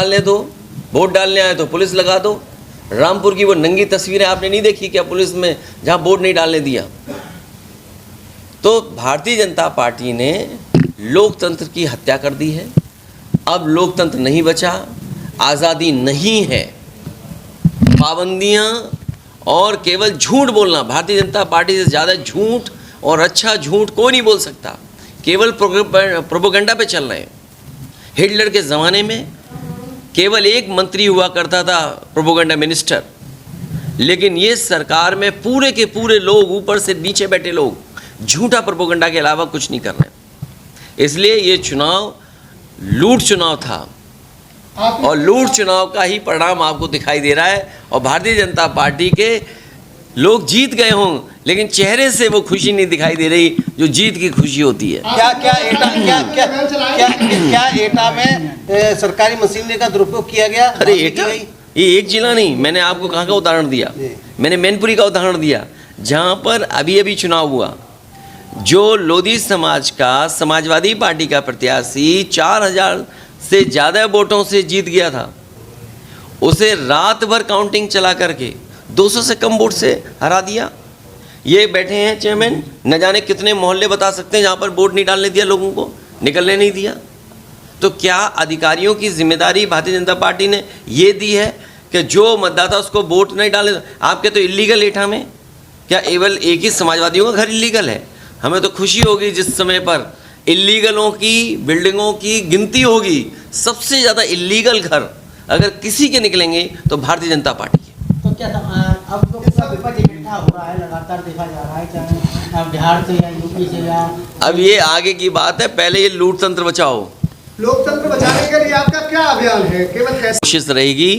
डालने दो, वोट डालने आए तो पुलिस लगा दो। रामपुर की वो नंगी तस्वीरें आपने नहीं देखी क्या, पुलिस में जहां वोट नहीं डालने दिया। तो भारतीय जनता पार्टी ने लोकतंत्र की हत्या कर दी है। अब लोकतंत्र नहीं बचा, आज़ादी नहीं है, पाबंदियां और केवल झूठ बोलना। भारतीय जनता पार्टी से ज़्यादा झूठ और अच्छा झूठ कोई नहीं बोल सकता। केवल प्रोपेगेंडा पे चल रहे हैं। हिटलर के ज़माने में केवल एक मंत्री हुआ करता था, प्रोपेगेंडा मिनिस्टर, लेकिन ये सरकार में पूरे के पूरे लोग, ऊपर से नीचे बैठे लोग, झूठा प्रोपेगेंडा के अलावा कुछ नहीं कर रहे। इसलिए ये चुनाव लूट चुनाव था और लूट चुनाव का ही परिणाम आपको दिखाई दे रहा है। और भारतीय जनता पार्टी के लोग जीत गए हों, लेकिन चेहरे से वो खुशी नहीं दिखाई दे रही जो जीत की खुशी होती है। क्या एटा में सरकारी मशीनरी का दुरुपयोग किया गया? अरे एटा ये एक जिला नहीं, मैंने आपको कहाँ का उदाहरण दिया, मैंने मैनपुरी का उदाहरण दिया, जहाँ पर अभी अभी चुनाव हुआ। जो लोधी समाज का, समाजवादी पार्टी का प्रत्याशी 4000 से ज़्यादा वोटों से जीत गया था, उसे रात भर काउंटिंग चला करके 200 से कम वोट से हरा दिया। ये बैठे हैं चेयरमैन, न जाने कितने मोहल्ले बता सकते हैं जहाँ पर वोट नहीं डालने दिया, लोगों को निकलने नहीं दिया। तो क्या अधिकारियों की जिम्मेदारी भारतीय जनता पार्टी ने ये दी है कि जो मतदाता उसको वोट नहीं डाले? आपके तो इलीगल एटा में क्या केवल एक ही समाजवादियों का घर इलीगल है? हमें तो खुशी होगी जिस समय पर इलीगलों की बिल्डिंगों की गिनती होगी, सबसे ज़्यादा इलीगल घर अगर किसी के निकलेंगे तो भारतीय जनता पार्टी के। तो क्या अब तो पूरा विपक्ष इकट्ठा हो रहा है, लगातार देखा जा रहा है, चाहे बिहार से या यूपी से या। अब ये आगे की बात है, पहले ये लूट तंत्र बचाओ। लोकतंत्र बचाने के लिए आपका क्या अभियान है? केवल कोशिश रहेगी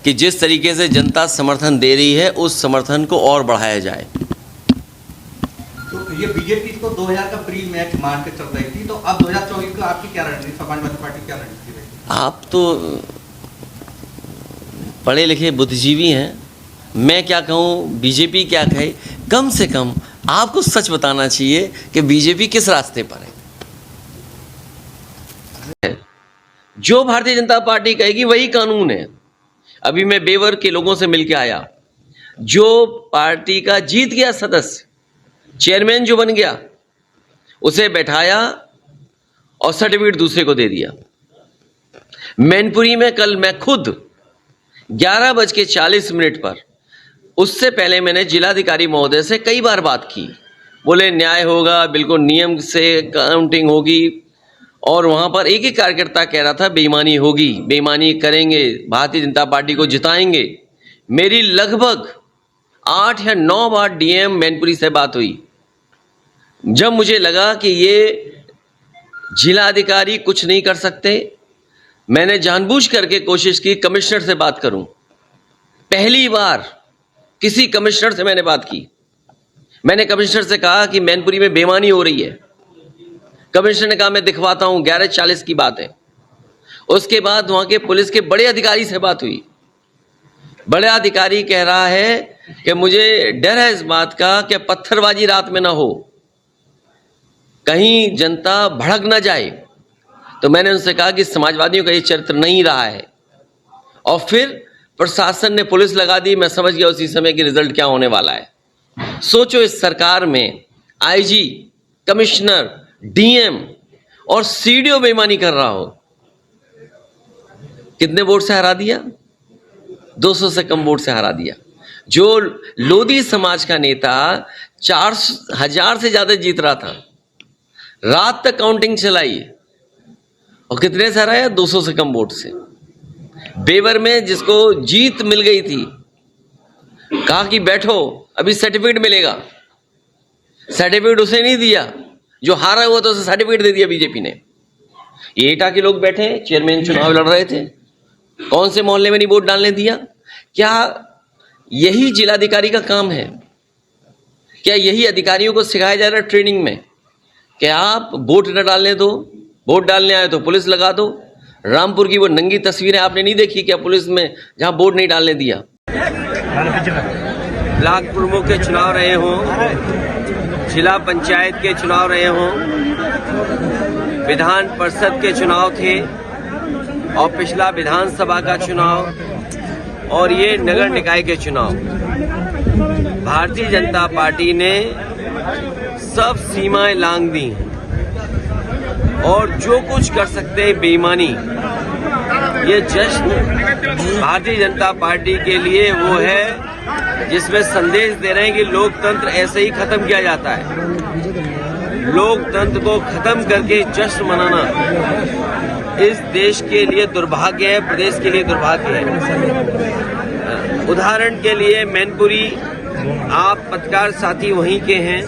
कि जिस तरीके से जनता समर्थन दे रही है उस समर्थन को और बढ़ाया जाए। तो ये बीजेपी को 2000 का प्री मैच मान के चल रही थी, तो अब 2024 को आपकी क्या रणनीति, समाजवादी पार्टी क्या रणनीति रहेगी? आप तो पढ़े लिखे बुद्धिजीवी हैं, मैं क्या कहूँ, बीजेपी क्या कहे, कम से कम आपको सच बताना चाहिए कि बीजेपी किस रास्ते पर है। जो भारतीय जनता पार्टी कहेगी वही कानून है। अभी मैं बेवर के लोगों से मिलकर आया, जो पार्टी का जीत गया सदस्य, चेयरमैन जो बन गया, उसे बैठाया और सर्टिफिकेट दूसरे को दे दिया। मैनपुरी में कल मैं खुद 11:40 पर, उससे पहले मैंने जिलाधिकारी महोदय से कई बार बात की, बोले न्याय होगा, बिल्कुल नियम से काउंटिंग होगी। और वहाँ पर एक ही कार्यकर्ता कह रहा था बेईमानी होगी, बेईमानी करेंगे, भारतीय जनता पार्टी को जिताएंगे। मेरी लगभग 8 या 9 बार डीएम मैनपुरी से बात हुई। जब मुझे लगा कि ये जिलाधिकारी कुछ नहीं कर सकते, मैंने जानबूझ करके कोशिश की कमिश्नर से बात करूं। पहली बार किसी कमिश्नर से मैंने बात की। मैंने कमिश्नर से कहा कि मैनपुरी में बेईमानी हो रही है। कमिश्नर ने कहा मैं दिखवाता हूं, 11:40 की बात है। उसके बाद वहां के पुलिस के बड़े अधिकारी से बात हुई। बड़ा अधिकारी कह रहा है कि मुझे डर है इस बात का कि पत्थरबाजी रात में ना हो, कहीं जनता भड़क ना जाए। तो मैंने उनसे कहा कि समाजवादियों का ये चरित्र नहीं रहा है। और फिर प्रशासन ने पुलिस लगा दी। मैं समझ गया उसी समय कि रिजल्ट क्या होने वाला है। सोचो इस सरकार में आईजी, कमिश्नर, डीएम और सीडीओ बेईमानी कर रहा हो। कितने वोट से हरा दिया? 200 से कम वोट से हरा दिया। जो लोधी समाज का नेता 4000 से ज्यादा जीत रहा था, रात तक काउंटिंग चलाई और कितने से हराया? 200 से कम वोट से। बेवर में जिसको जीत मिल गई थी, कहा कि बैठो अभी सर्टिफिकेट मिलेगा, सर्टिफिकेट उसे नहीं दिया। जो हारा हुआ तो उसे सर्टिफिकेट दे दिया बीजेपी ने। ये एटा के लोग बैठे, चेयरमैन चुनाव लड़ रहे थे, कौन से मोहल्ले में नहीं वोट डालने दिया? क्या यही जिलाधिकारी का काम है? क्या यही अधिकारियों को सिखाया जा रहा है ट्रेनिंग में कि आप वोट न डालने दो, वोट डालने आए तो पुलिस लगा दो? रामपुर की वो नंगी तस्वीरें आपने नहीं देखी क्या, पुलिस में जहां वोट नहीं डालने दिया? ब्लॉक प्रमुख के चुनाव रहे हों, जिला पंचायत के चुनाव रहे हों, विधान परिषद के चुनाव थे, और पिछला विधानसभा का चुनाव और ये नगर निकाय के चुनाव, भारतीय जनता पार्टी ने सब सीमाएं लांघ दी और जो कुछ कर सकते हैं बेईमानी। ये जश्न भारतीय जनता पार्टी के लिए वो है जिसमें संदेश दे रहे हैं कि लोकतंत्र ऐसे ही खत्म किया जाता है। लोकतंत्र को खत्म करके जश्न मनाना इस देश के लिए दुर्भाग्य है, प्रदेश के लिए दुर्भाग्य है। उदाहरण के लिए मैनपुरी, आप पत्रकार साथी वहीं के हैं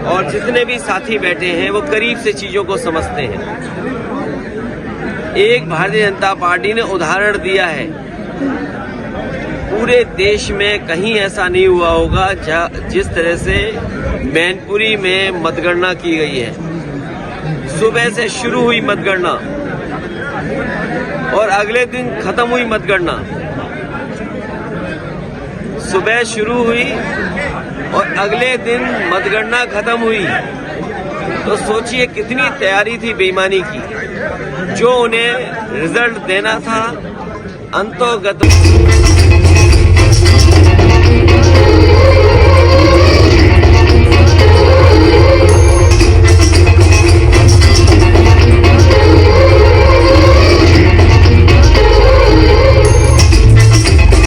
और जितने भी साथी बैठे हैं वो करीब से चीजों को समझते हैं। एक भारतीय जनता पार्टी ने उदाहरण दिया है, पूरे देश में कहीं ऐसा नहीं हुआ होगा जिस तरह से मैनपुरी में मतगणना की गई है। सुबह से शुरू हुई मतगणना और अगले दिन खत्म हुई मतगणना। सुबह शुरू हुई और अगले दिन मतगणना खत्म हुई, तो सोचिए कितनी तैयारी थी बेईमानी की। जो उन्हें रिजल्ट देना था अंतोगत